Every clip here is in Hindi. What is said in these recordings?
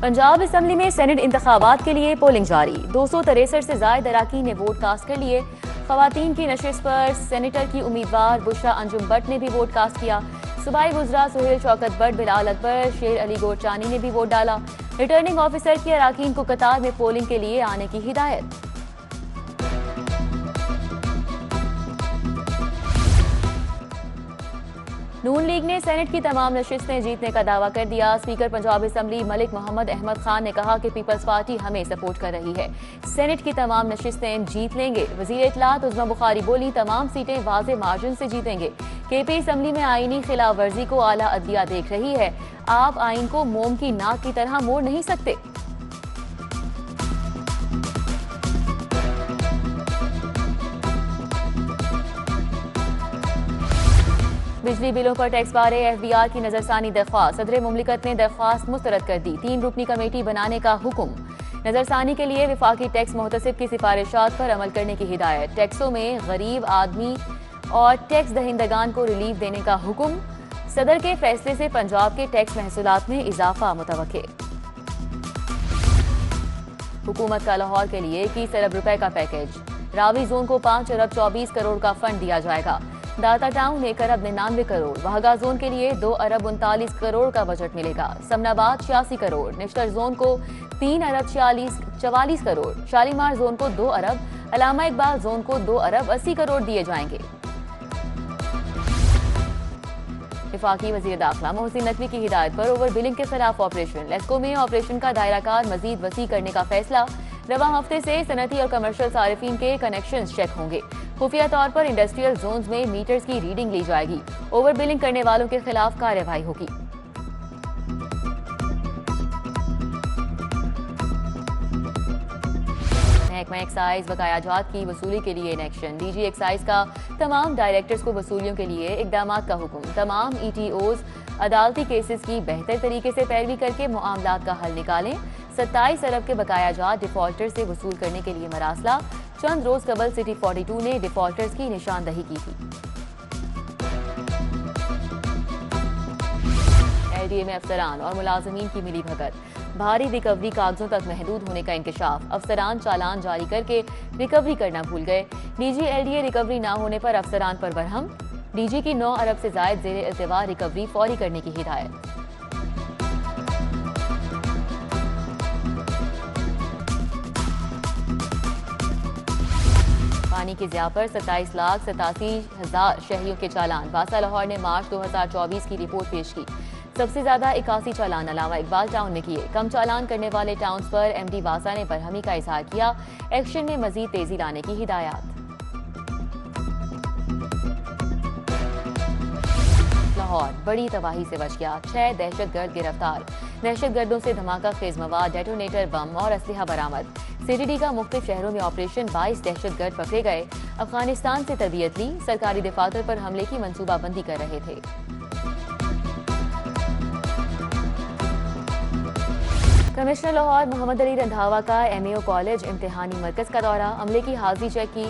पंजाब असम्बली में सेनेट इंतखाबात के लिए पोलिंग जारी। 263 से ज्यादा अरकान ने वोट कास्ट कर लिए। खवातीन की नशिस्त पर सेनेटर की उम्मीदवार बुशरा अंजुम बट ने भी वोट कास्ट किया। सूबाई वुज़रा सुहेल शौकत बट, बिलाल अकबर, शेर अली गोरचानी ने भी वोट डाला। रिटर्निंग ऑफिसर की अरकान को कतार में पोलिंग के लिए आने की हिदायत। नून लीग ने सेनेट की तमाम नशिस्तें जीतने का दावा कर दिया। स्पीकर पंजाब असम्बली मलिक मोहम्मद अहमद खान ने कहा कि पीपल्स पार्टी हमें सपोर्ट कर रही है, सेनेट की तमाम नशिस्तें जीत लेंगे। वजीर इत्तलात उज़्मा बुखारी बोली, तमाम सीटें वाज़े मार्जिन से जीतेंगे। केपी असम्बली में आईनी खिलाफ वर्जी को आला अदलिया देख रही है। आप आइन को मोम की नाक की तरह मोड़ नहीं सकते। बिजली बिलों पर टैक्स बारे FBR की नजरसानी दरख्वास्त। सदर मुमलिकत ने दरख्वास्त मुस्तरद कर दी। 3 रुकनी कमेटी बनाने का हुक्म। नजरसानी के लिए विफाकी टैक्स मुहतसिब की सिफारिशात पर अमल करने की हिदायत। टैक्सों में गरीब आदमी और टैक्स दहिंदगान को रिलीफ देने का हुक्म। सदर के फैसले से पंजाब के टैक्स महसूलात में इजाफा मुतवक्के। हुकूमत का लाहौर के लिए 21 अरब रुपए का पैकेज। रावी जोन को 5 अरब 24 करोड़ का फंड दिया जाएगा। दाता टाउन 1 अरब 99 करोड़। वहगा जोन के लिए 2 अरब 39 करोड़ का बजट मिलेगा। समनाबाद 86 करोड़। निश्तर जोन को 3 अरब 44 करोड़। शालीमार जोन को 2 अरब। अलामा इकबाल जोन को 2 अरब 80 करोड़ दिए जाएंगे। वफाकी वजीर दाखिला मोहसिन नकवी की हिदायत पर ओवर बिलिंग के खिलाफ ऑपरेशन। लेस्को में ऑपरेशन का दायराकार मजीद वसी करने का फैसला। रवा हफ्ते से सनती और कमर्शियल सारिफिन के कनेक्शन चेक होंगे। खुफिया तौर पर इंडस्ट्रियल जोन्स में मीटर्स की रीडिंग ली जाएगी। ओवर बिलिंग करने वालों के खिलाफ कार्रवाई होगी। महकमा एक्साइज बकायाजात की वसूली के लिए इन एक्शन। DG एक्साइज का तमाम डायरेक्टर्स को वसूलियों के लिए इकदामात का हुक्म। तमाम ETOs अदालती केसेस की बेहतर तरीके से पैरवी करके मामलात का हल निकालें। 27 अरब के बकायाजात डिफॉल्टर से वसूल करने के लिए मरासला। चंद रोज कबल सिटी 42 ने डिफॉल्टर्स की निशानदही की थी। LDA में अफसरान और मुलाजमीन की मिली भगत। भारी रिकवरी कागजों तक महदूद होने का इंकशाफ। अफसरान चालान जारी करके रिकवरी करना भूल गए। DG LDA रिकवरी ना होने पर अफसरान पर बरहम। DG की 9 अरब से जायद जेर इल्तिवा रिकवरी फौरी करने की हिदायत। पानी की ज़िया पर 27,87,000 शहरियों के चालान। वासा लाहौर ने मार्च 2024 की रिपोर्ट पेश की। सबसे ज्यादा 81 चालान अलावा इकबाल टाउन ने किए। कम चालान करने वाले टाउन्स पर MD वासा ने बरहमी का इजहार किया। एक्शन में मजीद तेजी लाने की हिदायत। लाहौर बड़ी तबाही से बच गया। 6 दहशतगर्द गिरफ्तार। दहशतगर्दों से धमाका खेज मवाद, डेटोनेटर, बम और असलहा बरामद। CTD का मुख्तलिफ शहरों में ऑपरेशन। 22 दहशतगर्द पकड़े गए। अफगानिस्तान से तरबियत ली। सरकारी दफातर पर हमले की मंसूबाबंदी कर रहे थे। कमिश्नर लाहौर मोहम्मद अली रंधावा का MAO कॉलेज इम्तिहानी मरकज का दौरा। अमले की हाजिरी चेक की।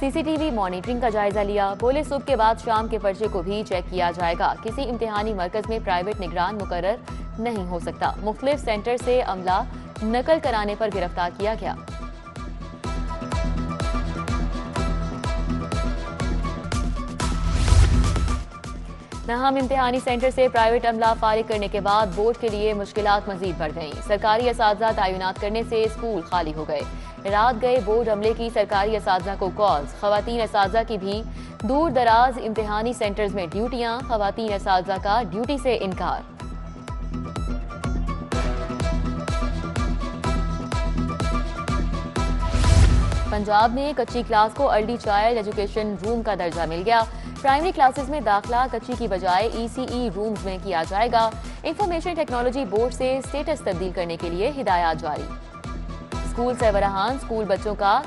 CCTV मॉनिटरिंग का जायजा लिया। बोले सुबह के बाद शाम के पर्चे को भी चेक किया जाएगा। किसी इम्तिहानी मरकज में प्राइवेट निगरान मुकर्रर नहीं हो सकता। मुख्तलिफ सेंटर से अमला नकल कराने पर गिरफ्तार किया गया। नाहम इम्तिहानी सेंटर से प्राइवेट अमला फारिग करने के बाद बोर्ड के लिए मुश्किलात मजीद बढ़ गईं। सरकारी असातिज़ा तैनात करने से स्कूल खाली हो गए। रात गए बोर्ड अमले की सरकारी असातिज़ा को कॉल्स। खवातीन असातिज़ा की भी दूर दराज इम्तिहानी सेंटर्स में ड्यूटियां। खवातीन असातिज़ा का ड्यूटी से इनकार। पंजाब में कच्ची क्लास को अर्ली चाइल्ड एजुकेशन रूम का दर्जा मिल गया। प्राइमरी क्लासेस में दाखिला कच्ची की बजाय ECE रूम्स में किया जाएगा। इंफॉर्मेशन टेक्नोलॉजी बोर्ड से स्टेटस तब्दील करने के लिए हिदायत जारी। स्कूल सरबराहान स्कूल बच्चों का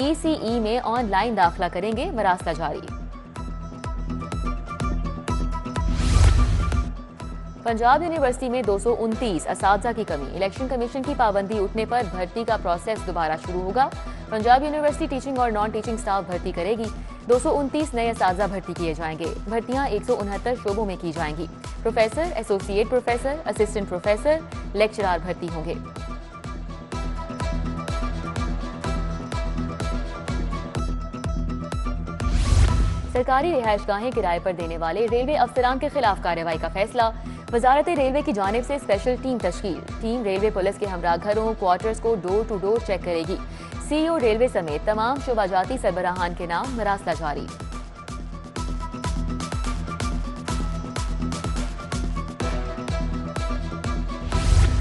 ECE में ऑनलाइन दाखिला करेंगे। मरासला जारी। पंजाब यूनिवर्सिटी में 229 असातिज़ा की कमी। इलेक्शन कमीशन की पाबंदी उठने पर भर्ती का प्रोसेस दोबारा शुरू होगा। पंजाब यूनिवर्सिटी टीचिंग और नॉन टीचिंग स्टाफ भर्ती करेगी। 229 नए असातिज़ा भर्ती किए जाएंगे। भर्तियां 169 शोबों में की जाएंगी। Professor, associate professor, assistant professor, lecturer भर्ती होंगे। सरकारी रिहायशगाहें किराए पर देने वाले रेलवे अफसरान के खिलाफ कार्रवाई का फैसला। वजारत रेलवे की जानिब से स्पेशल टीम तश्कील। टीम रेलवे पुलिस के हमरा घरों, क्वार्टर्स को डोर टू डोर चेक करेगी। सीईओ रेलवे समेत तमाम शोबाजाती सरबराहान के नाम मरासला जारी।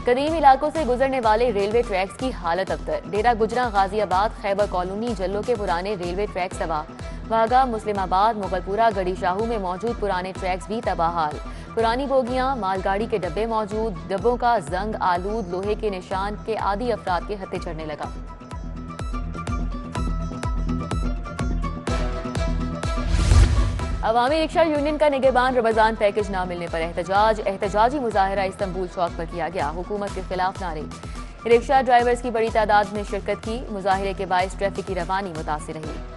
कदीम इलाकों से गुजरने वाले रेलवे ट्रैक्स की हालत अबतर। डेरा गुजरा, गाजियाबाद, खैबर कॉलोनी, जल्लो के पुराने रेलवे ट्रैक्स तबाह। वागा, मुस्लिमाबाद, मुगलपुरा, गड़ी शाहू में मौजूद पुराने ट्रैक्स भी तबाहाल। पुरानी बोगियां, मालगाड़ी के डब्बे मौजूद। डब्बों का जंग आलूद, लोहे के निशान के आदि अफराद के हत्थे चढ़ने लगा। अवामी रिक्शा यूनियन का निगहबान रमजान पैकेज न मिलने पर एहतजाज। एहतजाजी मुजाहरा इस्तांबुल चौक पर किया गया। हुकूमत के खिलाफ नारे। रिक्शा ड्राइवर्स की बड़ी तादाद ने शिरकत की। मुजाहरे के बायस ट्रैफिक की रवानी मुतासिर रही।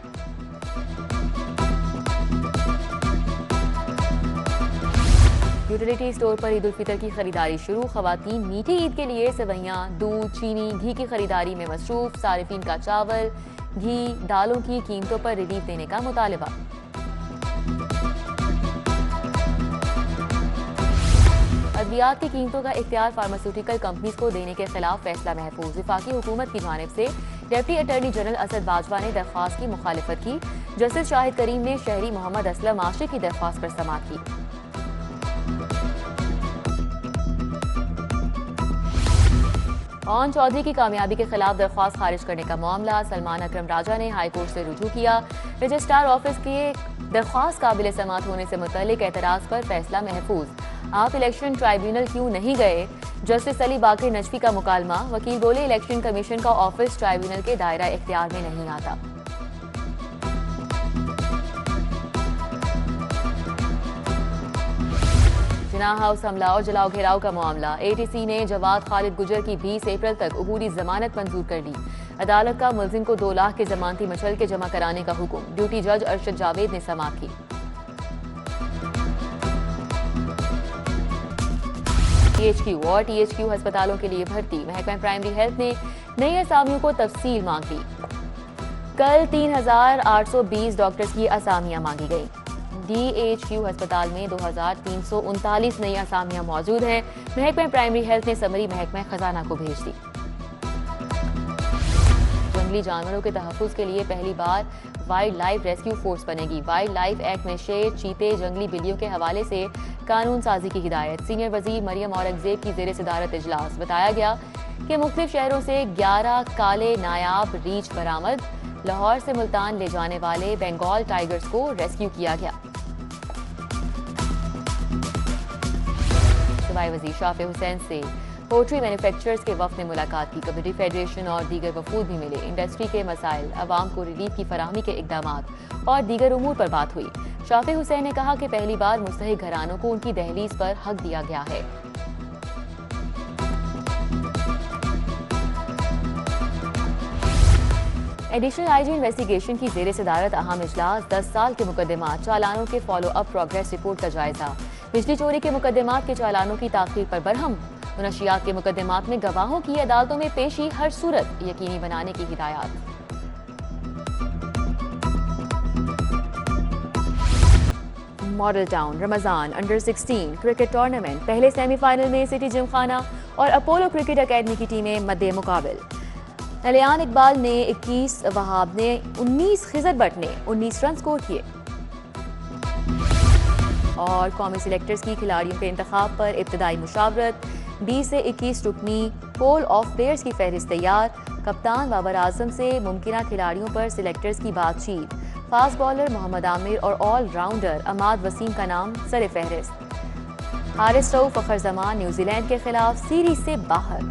यूटिलिटी स्टोर पर ईद उल फितर की खरीदारी शुरू। खवातीन मीठी ईद के लिए सेवैयां, दूध, चीनी, घी की खरीदारी में मसरूफ। सारिफीन का चावल, घी, दालों की कीमतों पर रिलीफ देने का मुतालबा। अद्वियात की कीमतों का इख्तियार फार्मास्यूटिकल कंपनीज को देने के खिलाफ फैसला महफूज। वफाकी हुकूमत की जानिब से deputy attorney general Asad Bajwa ने दरख्वास्त की मुखालिफत की। जस्टिस शाहिद करीम ने शहरी मोहम्मद असलम आशिक की दरख्वास्त पर समाअत की। ऑन चौधरी की कामयाबी के खिलाफ दरख्वास्त खारिज करने का मामला। सलमान अकरम राजा ने हाई कोर्ट से रुजू किया। रजिस्ट्रार ऑफिस के दरख्वास्त काबिल समाअत होने से मुतल्लिक एतराज पर फैसला महफूज। आप इलेक्शन ट्राइब्यूनल क्यों नहीं गए? जस्टिस अली बाकर नजफी का मुकालमा। वकील बोले, इलेक्शन कमीशन का ऑफिस ट्राइब्यूनल के दायरा इख्तियार में नहीं आता। जिना हाउस हमला और जलाओ घेराव का मामला। एटीसी ने जवाद खालिद गुजर की 20 अप्रैल तक अबूरी जमानत मंजूर कर ली। अदालत का मुलजिम को 2 लाख के जमानती मचल के जमा कराने का हुक्म। ड्यूटी जज अरशद जावेद ने समाअत की। टीएचक्यू और टीएचक्यू अस्पतालों के लिए भर्ती। महकमा प्राइमरी हेल्थ ने नई असामियों को तफसील मांग ली। कल 3820 डॉक्टर्स की असामियां मांगी गई। डीएचक्यू अस्पताल में 2339 नई असामियां मौजूद हैं। महकमा प्राइमरी हेल्थ ने समरी महकमा खजाना को भेज दी। जंगली जानवरों के तहफ्फुज़ के लिए पहली बार वाइल्ड लाइफ रेस्क्यू फोर्स बनेगी। वाइल्ड लाइफ एक्ट में शेर, चीते, जंगली बिल्लियों के हवाले से कानून साजी की हिदायत। सीनियर वजीर मरियम औरंगजेब की जेर सदारत इजलास। बताया गया कि मुख्तलिफ शहरों से 11 काले नायाब रीछ बरामद। लाहौर से मुल्तान ले जाने वाले बंगाल टाइगर्स को रेस्क्यू किया गया। सूबाई वजीर शाफे हुसैन से पोल्ट्री मैन्युफैक्चरर्स के वफ्द ने मुलाकात की। कम्युनिटी फेडरेशन और दीगर वफूद भी मिले। इंडस्ट्री के मसाइल, अवाम को रिलीफ की फराहमी के इकदामात और दीगर उमूर पर बात हुई। शाफे हुसैन ने कहा कि पहली बार मुस्तहिक घरानों को उनकी दहलीज पर हक दिया गया है। एडिशनल आईजी इन्वेस्टिगेशन की जेर सदारत अहम इजलास। 10 साल के मुकदमात, चालानों के फॉलो अप प्रोग्रेस रिपोर्ट का जायजा। बिजली चोरी के मुकदमात के चालानों की ताखीर पर बरहम। मुनशियात के मुकदमात में गवाहों की अदालतों में पेशी हर सूरत यकीनी बनाने की हिदायत। Model town Ramzan under 16 cricket tournament. पहले सेमीफाइनल में सिटी जिमखाना और अपोलो क्रिकेट अकेडमी की टीमें मद्दे मुकाबिल। नलियान इकबाल ने 21, वहाब ने 19, खिजर भट्ट ने 19 रन स्कोर किए। और कौमी सिलेक्टर्स की खिलाड़ियों के इंतखाब पर इब्तदाई मुशावरत। 20 से 21 रुकनी पोल ऑफ प्लेयर्स की फहरिस्त तैयार। कप्तान बाबर आजम से मुमकिना खिलाड़ियों पर सिलेक्टर्स की बातचीत। फास्ट बॉलर मोहम्मद आमिर और ऑल राउंडर अमाद वसीम का नाम सर फहरिस्त। हारिस रऊफ फखर जमान न्यूजीलैंड के खिलाफ सीरीज से बाहर।